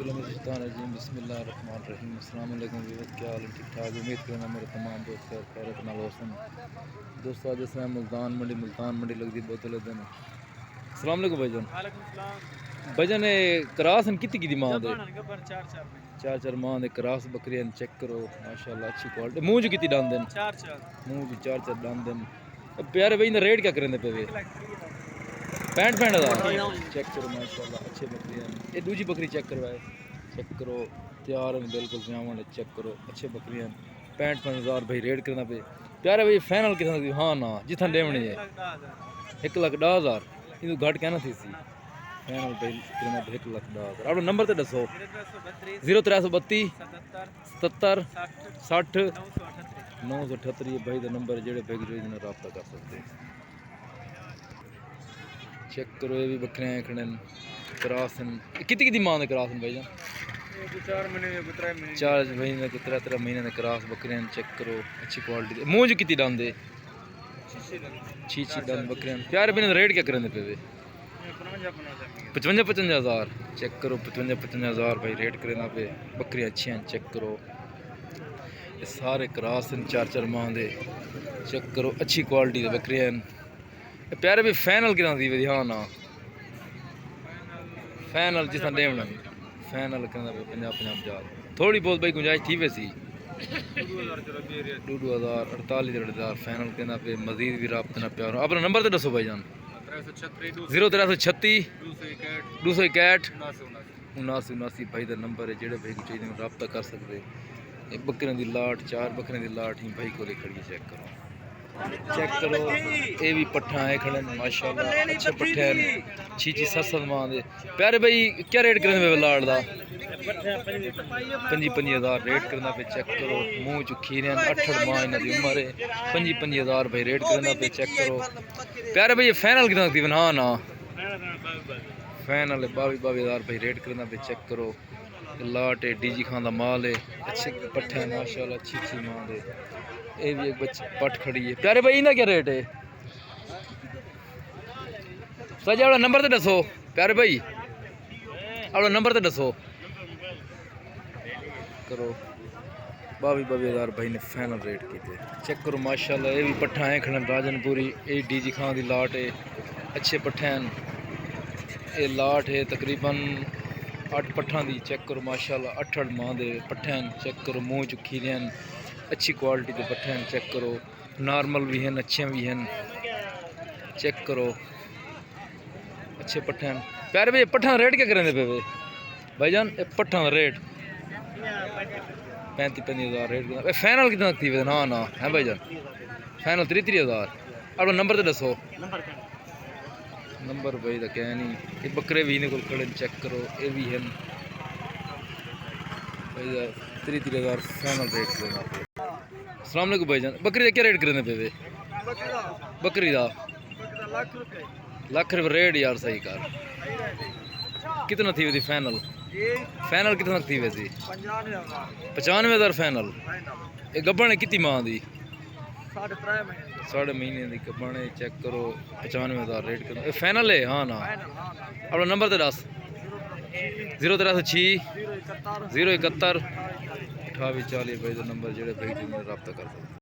बिस्मिल्लाहिर्रहमानिर्रहीम। अस्सलाम वालेकुम व्यूअर्स, क्या हाल है? ठीक ठाक। उम्मीद करना मेरे तमाम दोस्त खैर खैरियत नाल होसन। दोस्तों आज इस मुल्तान मंडी लगती बोतल दिन। अस्सलाम वालेकुम भाईजान। भाईजान क्रास कितनी की मां दे? चार मां दे क्रास बकरियां चेक करो माशाल्लाह अच्छी क्वालिटी। मुंह जो कितनी डांदे? मुंह जो चार डांदे। प्यारे भाई रेट क्या करेंगे पे? 65 हज़ार चेक करो माशाल्लाह अच्छे बकरियां। ये दूजी बकरी चेक करवाए, चेक करो तैयार है बिल्कुल प्यावन चेक करो अच्छे बकरियां। 65 हज़ार भाई रेट करना पे। प्यारे भाई फाइनल कितना? हाँ ना जितना लेवनी है 1,10,000 इनू घट कहना थी सी। फाइनल भाई करना 1,10,000। अपना नंबर तो दसो। 0332 77 60 978 भाई का नंबर है जेड़े भाई जो रब्ता कर सकते हैं। चेक करो ये भी बकरियां खड़े क्रासन। कितनी मां ने क्रासन भाई जान? 4 महीने को 3 महीने ने क्रास बकरियां चेक करो अच्छी क्वालिटी। मुंह जो कितनी डांदे? छी डांद बकरियां। प्यारे बिना रेट क्या करेंगे पे? 55 हज़ार चेक करो 55 हज़ार भाई रेट करना पे। बकरियां अच्छी हैं चेक करो। ये सारे क्रास 4 माह दे चेक करो अच्छी क्वालिटी दे बकरियां। प्यारे भी फाइनल कितना दी? हाँ ना फाइनल जितना लेवना फाइनल करना 50 थोड़ी बहुत भाई गुंजाइश थी वैसी। 2,000 48,000 फाइनल करना पे। मजीद भी रब्ता ना प्यार। अपना नंबर तो दसो भाई जान। 0336 261 79 भाई का नंबर है जेड़े भाई को चाहिए रब्ता कर सकते। बकरियों की लाट 4 बकरियों की लाट ही भाई को खड़ी चेक करो। चेक करो ये भी पट्ठा है खड़े माशाल्लाह अच्छे पट्ठे हैं। छी 7 माह दे। प्यारे भाई क्या रेट करें लाट का? 55 हज़ार रेट करना पे। चेक करो मुँह चु खीरे 8 माह इन्हों की उम्र है। 55 हज़ार भाई रेट करना पे। चेक करो प्यारे भाई फाइनल कितना थी? हाँ ना फाइनल 22 हज़ार भाई रेट करना पे। चेक करो लाट है डीजी खान का माल है अच्छे पट्ठे हैं माशाल्लाह अच्छी मां दे। ये भी एक बच्ची पट खड़ी है। प्यारे भाई इनका क्या रेट है? सजा अपना नंबर तो दसो प्यारे भाई। अपना नंबर तो दसो करो। 22 हज़ार भाई ने फाइनल रेट किए। चेक करो माशाल्लाह ये भी पट्ठा है खड़न राजनपुरी। ये डीजी खान की लाट है अच्छे पट्ठे हैं। ये लाट है तकरीबन 8 पट्ठा की। चेक करो माशाल्लाह 8 माह दे पट्ठे हैं। चेक करो मुँह चुखी हैं अच्छी क्वालिटी के पट्ठे हैं। चेक करो नॉर्मल भी हैं अच्छे भी हैं। चेक करो अच्छे पट्ठे हैं। प्यारे भाई पट्ठा रेट क्या करेंगे पे भाईजान? पट्ठा रेट 35 हज़ार रेट फाइनल कितना थी? ना ना है भाईजान फाइनल 33 हज़ार। अपना नंबर तो दसो। नंबर भाई का क्या नहीं। ये बकरे भी इन्हें को खड़े चेक करो ये भी हैं 33 हज़ार फाइनल रेट करना पे। अस्सलाम वालेकुम भाईजान। बकरी का क्या रेट करने पे? बकरी का ₹1,00,000 रेट यार सही कर। कितना थी वैसी फाइनल? फाइनल कितना थी वैसी? 95 हज़ार फाइनल। ये गब्बन है कितनी माह की? 3.5 महीने की गब्बन है। चेक करो 95 हज़ार रेट करना फाइनल है। हाँ ना अपना नंबर तो दस। 0306 071 2840 भाई का नंबर जेड़े भाई रब्ता कर सकते।